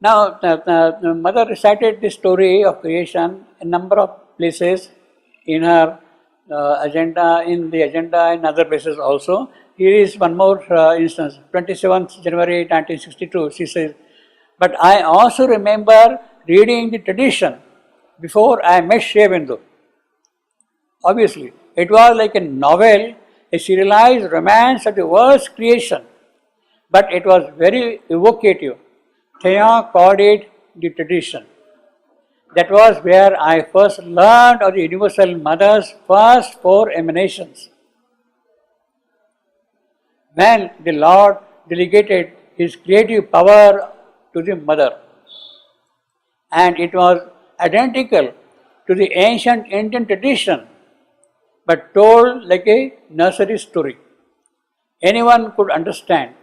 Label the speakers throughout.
Speaker 1: Now, the mother recited the story of creation in a number of places in her agenda, in other places also. Here is one more instance, 27th January 1962. She says, "But I also remember reading the tradition before I met Sri Aurobindo. Obviously, it was like a novel, a serialized romance of the world's creation, but it was very evocative. Theon called it the tradition. That was where I first learned of the Universal Mother's first four emanations. When the Lord delegated His creative power to the Mother, and it was identical to the ancient Indian tradition, but told like a nursery story. Anyone could understand.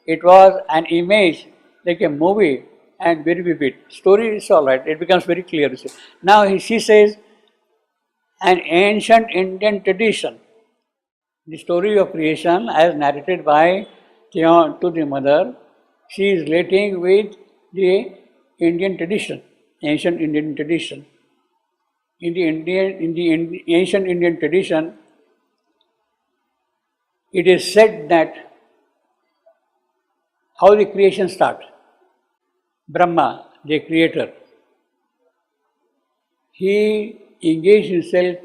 Speaker 1: It was an image like a movie and very vivid. Story is all right, it becomes very clear. Now she says, an ancient Indian tradition. The story of creation as narrated by Theon to the mother, she is relating with the Indian tradition, ancient Indian tradition. In the ancient Indian tradition, it is said that how the creation starts. Brahma, the creator, he engaged himself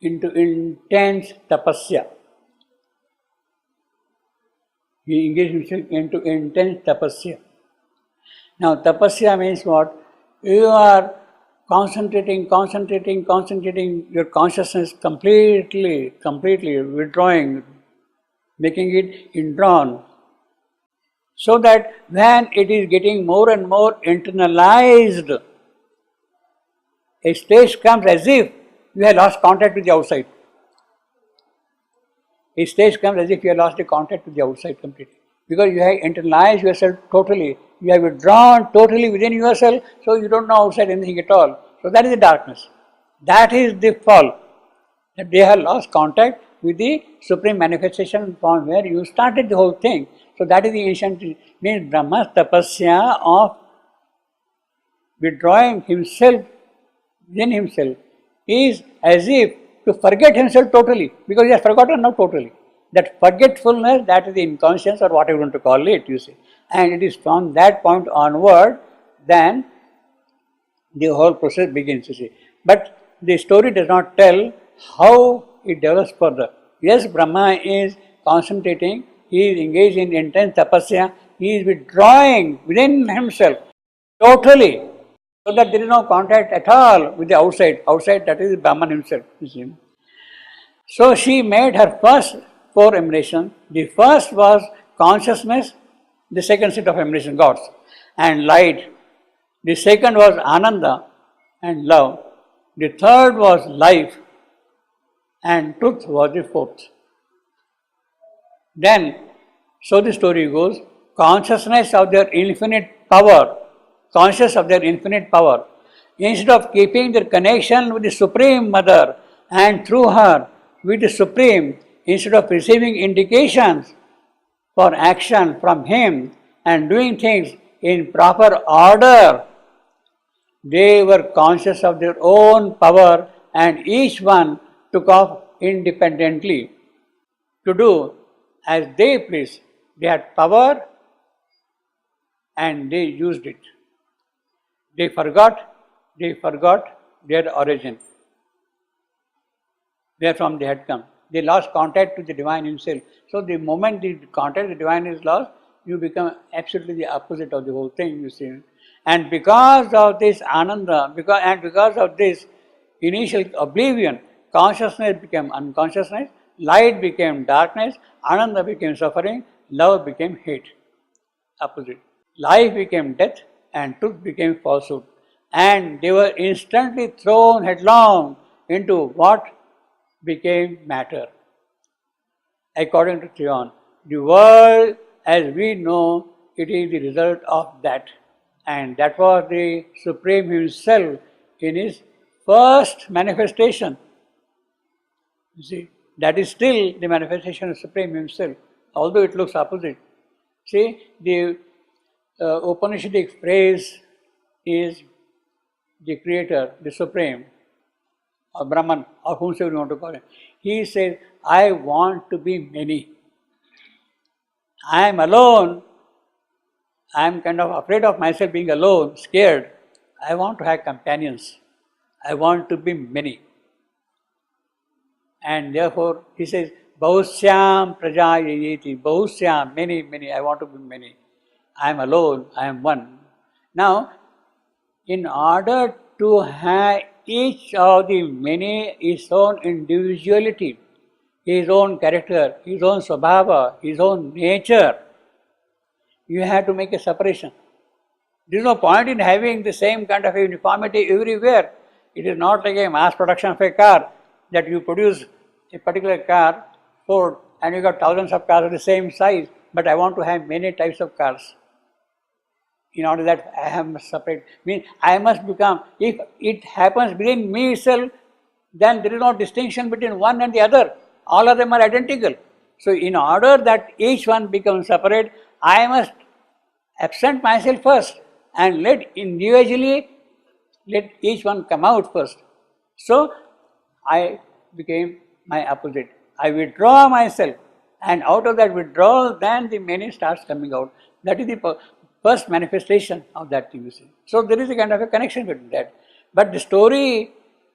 Speaker 1: into intense tapasya. He engaged himself into intense tapasya. Now, tapasya means what? You are concentrating your consciousness completely withdrawing, making it indrawn, so that when it is getting more and more internalized, a stage comes as if you have lost contact with the outside. A stage comes as if you have lost the contact with the outside completely. Because you have internalized yourself totally, you have withdrawn totally within yourself, so you don't know outside anything at all. So that is the darkness. That is the fall. That they have lost contact with the supreme manifestation from where you started the whole thing. So that is the ancient, means Brahma's tapasya of withdrawing himself within himself is as if to forget himself totally, because he has forgotten now totally. That forgetfulness, that is the inconscience or whatever you want to call it, you see. And it is from that point onward, then the whole process begins, you see. But the story does not tell how it develops further. Yes, Brahma is concentrating, he is engaged in intense tapasya, he is withdrawing within himself totally, so that there is no contact at all with the outside. Outside, that is Brahman himself, you see. So she made her first four emanations. The first was consciousness, the second set of emanation, gods, and light. The second was Ananda and love. The third was life, and truth was the fourth. Then, so the story goes, consciousness of their infinite power, conscious of their infinite power, instead of keeping their connection with the Supreme Mother and through her with the Supreme, instead of receiving indications for action from Him and doing things in proper order, they were conscious of their own power and each one took off independently to do as they pleased. They had power and they used it. They forgot their origin, where from they had come. They lost contact with the Divine Himself. So the moment the contact with the Divine is lost, you become absolutely the opposite of the whole thing, you see. And because of this Ananda, because of this initial oblivion, consciousness became unconsciousness, light became darkness, Ananda became suffering, love became hate. Opposite. Life became death and truth became falsehood. And they were instantly thrown headlong into what became matter. According to Theon, the world as we know it is the result of that. And that was the Supreme Himself in His first manifestation. You see, that is still the manifestation of Supreme Himself, although it looks opposite. See, the Upanishadic phrase is the Creator, the Supreme, or Brahman, or whomsoever you want to call him. He says, I want to be many. I am alone. I am kind of afraid of myself being alone, scared. I want to have companions. I want to be many. And therefore, he says, Bahusyam prajayayeti. Bahusyam, many, many. I want to be many. I am alone. I am one. Now, in order to have each of the many his own individuality, his own character, his own svabhava, his own nature, you have to make a separation. There is no point in having the same kind of uniformity everywhere. It is not like a mass production of a car, that you produce a particular car, Ford, and you got thousands of cars of the same size, but I want to have many types of cars. In order that I must separate, means I must become, if it happens within me itself, then there is no distinction between one and the other. All of them are identical. So in order that each one becomes separate, I must absent myself first and let each one come out first. So I became my opposite. I withdraw myself, and out of that withdrawal, then the many starts coming out. That is the first manifestation of that thing, you see. So there is a kind of a connection between that. But the story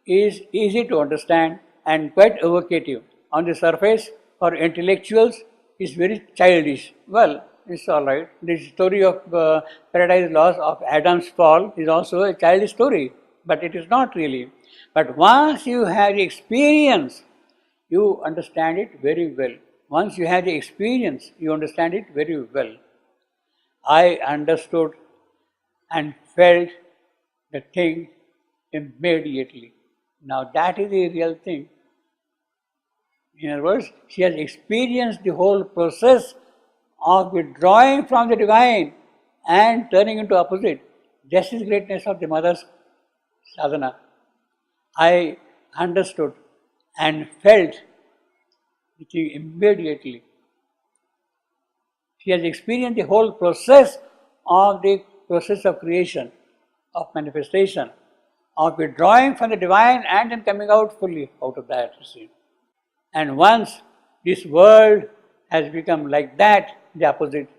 Speaker 1: is easy to understand and quite evocative. On the surface, for intellectuals, it's very childish. Well, it's all right. The story of Paradise Lost, of Adam's fall, is also a childish story, but it is not really. But once you have the experience, you understand it very well. Once you have the experience, you understand it very well. I understood and felt the thing immediately. Now that is the real thing. In other words, she has experienced the whole process of withdrawing from the divine and turning into opposite. This is the greatness of the mother's sadhana. I understood and felt the thing immediately. She has experienced the whole process of creation, of manifestation, of withdrawing from the divine and then coming out fully out of that, you see. And once this world has become like that, the opposite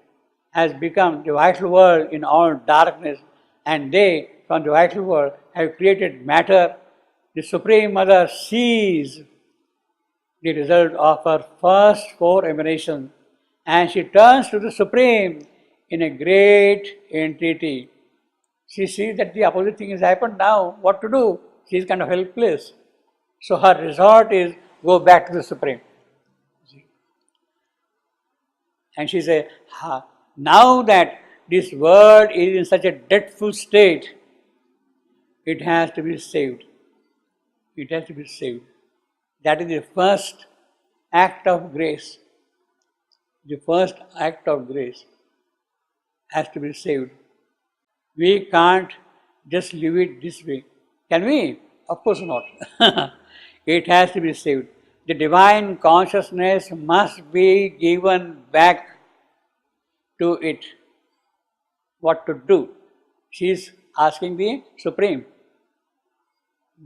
Speaker 1: has become the vital world in all darkness, and they, from the vital world, have created matter. The Supreme Mother sees the result of her first four emanations, and she turns to the Supreme in a great entreaty. She sees that the opposite thing has happened now. What to do? She is kind of helpless. So her resort is go back to the Supreme. And she says, now that this world is in such a dreadful state, it has to be saved. It has to be saved. That is the first act of grace. The first act of grace has to be saved. We can't just leave it this way. Can we? Of course not. It has to be saved. The divine consciousness must be given back to it. What to do? She is asking the Supreme.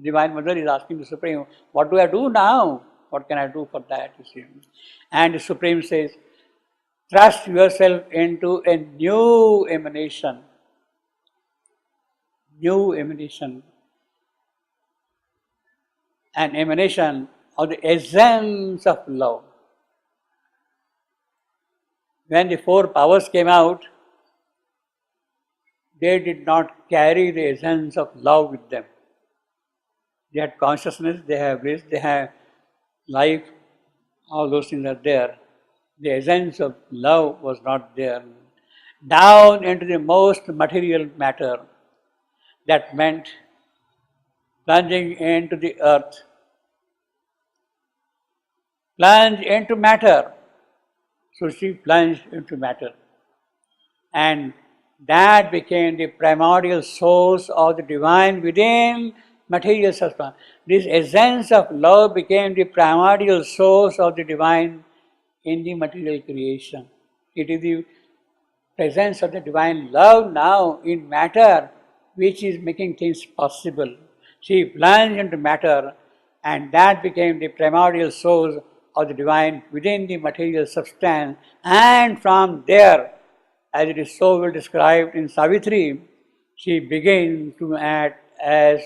Speaker 1: Divine Mother is asking the Supreme, what do I do now? What can I do for that? You see. And the Supreme says, thrust yourself into a new emanation. New emanation. An emanation of the essence of love. When the four powers came out, they did not carry the essence of love with them. They had consciousness, they have bliss, they have life, all those things are there. The essence of love was not there. Down into the most material matter, that meant plunging into the earth, plunge into matter. So she plunged into matter. And that became the primordial source of the divine within material substance. This essence of love became the primordial source of the divine in the material creation. It is the presence of the divine love now in matter, which is making things possible. She plunged into matter, and that became the primordial source of the divine within the material substance, and from there, as it is so well described in Savitri, she began to act as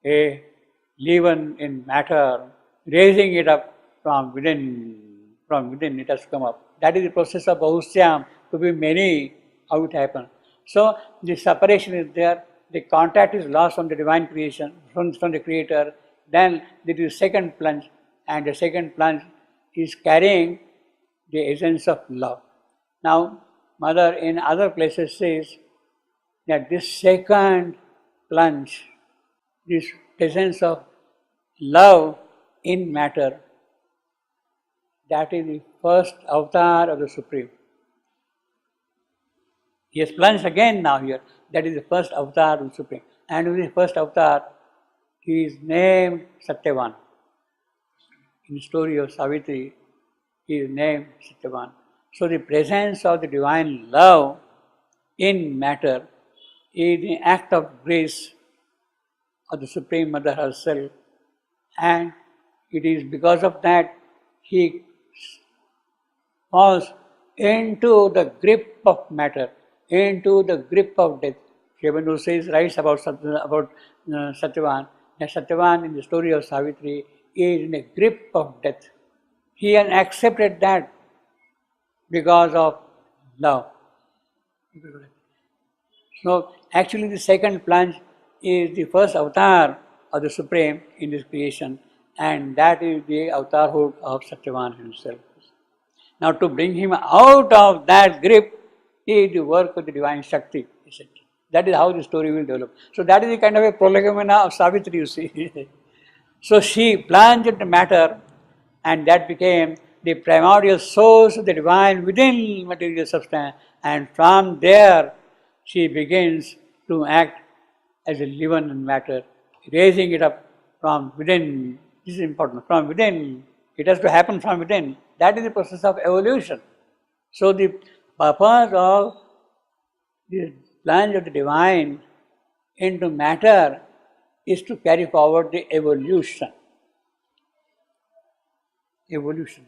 Speaker 1: a leaven in matter, raising it up from within. From within it has come up. That is the process of Bahusyam, to be many, how it happens. So the separation is there, the contact is lost from the divine creation, from the creator. Then there is second plunge, and the second plunge is carrying the essence of love. Now, Mother in other places says that this second plunge, this presence of love in matter, that is the first avatar of the Supreme. He has plunged again now here. That is the first avatar of the Supreme. And with the first avatar, he is named Satyavan. In the story of Savitri, he is named Satyavan. So the presence of the divine love in matter is the act of grace of the Supreme Mother herself. And it is because of that he falls into the grip of matter, into the grip of death. Sri Aurobindo says, writes about Satyavan, that Satyavan in the story of Savitri is in a grip of death. He has accepted that because of love. So actually the second plunge is the first avatar of the Supreme in this creation, and that is the avatarhood of Satyavan himself. Now to bring him out of that grip is the work of the divine Shakti. That is how the story will develop. So that is the kind of a prolegomena of Savitri, you see. So she plunged into matter, and that became the primordial source of the divine within material substance, and from there she begins to act as a leaven in matter, raising it up from within. This is important, from within. It has to happen from within. That is the process of evolution. So the purpose of the plunge of the divine into matter is to carry forward the evolution. Evolution.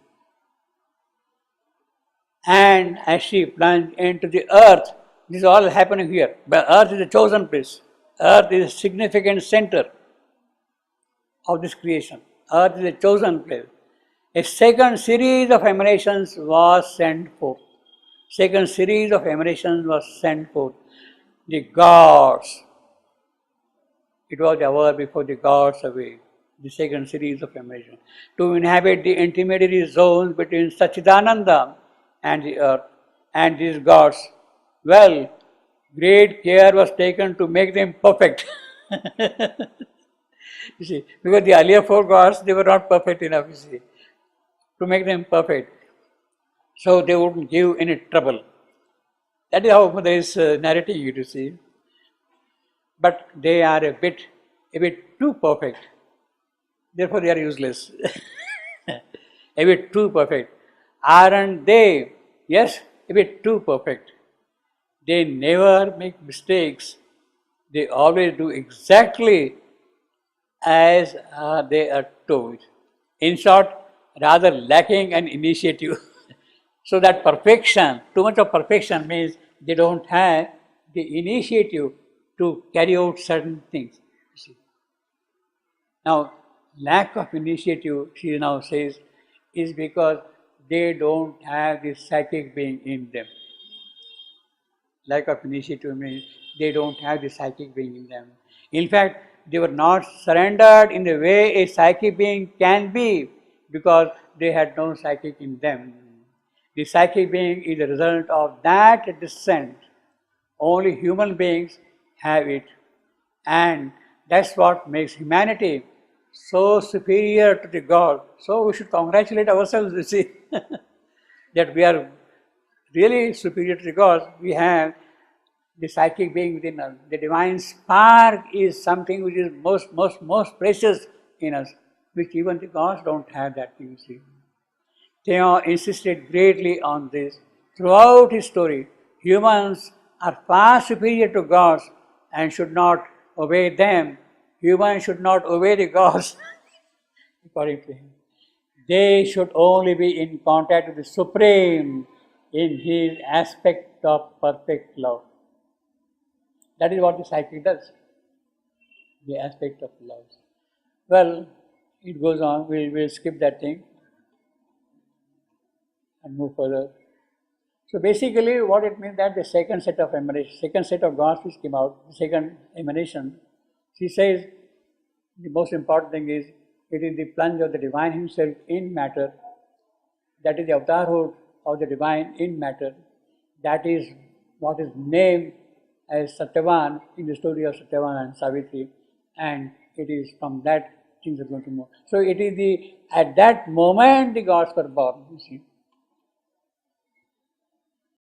Speaker 1: And as she plunged into the earth, this is all happening here. But earth is a chosen place. Earth is a significant center of this creation. Earth is a chosen place. A second series of emanations was sent forth. Second series of emanations was sent forth. The gods. It was the hour before the gods away. The second series of emanations. To inhabit the intermediary zones between Sachidananda and the earth and these gods. Well, great care was taken to make them perfect. You see, because the earlier four gods, they were not perfect enough, you see, to make them perfect. So they wouldn't give any trouble. That is how Mother is narrating you to see. But they are a bit too perfect. Therefore they are useless. A bit too perfect. Aren't they? Yes, a bit too perfect. They never make mistakes. They always do exactly as they are told. In short, rather lacking an initiative. So that perfection, too much of perfection means they don't have the initiative to carry out certain things. You see. Now, lack of initiative, she now says, is because they don't have the psychic being in them. Lack of initiative means they don't have the psychic being in them. In fact, they were not surrendered in the way a psychic being can be, because they had no psychic in them. The psychic being is the result of that descent. Only human beings have it. And that's what makes humanity so superior to the God. So we should congratulate ourselves, you see, that we are really superior to the gods. We have the psychic being within us. The divine spark is something which is most precious in us, which even the gods don't have that, you see. Theon insisted greatly on this throughout his story. humans are far superior to gods and should not obey them. Humans should not obey the gods, according to him. They should only be in contact with the Supreme in his aspect of perfect love. That is what the psychic does, the aspect of love. Well, it goes on, we'll skip that thing and move further. So basically what it means that the second set of emanation, second set of gods which came out, the second emanation, she says the most important thing is it is the plunge of the divine himself in matter. That is the avatarhood of the divine in matter. That is what is named as Satyavan in the story of Satyavan and Savitri, and it is from that things are going to move. So it is at that moment the gods were born, you see.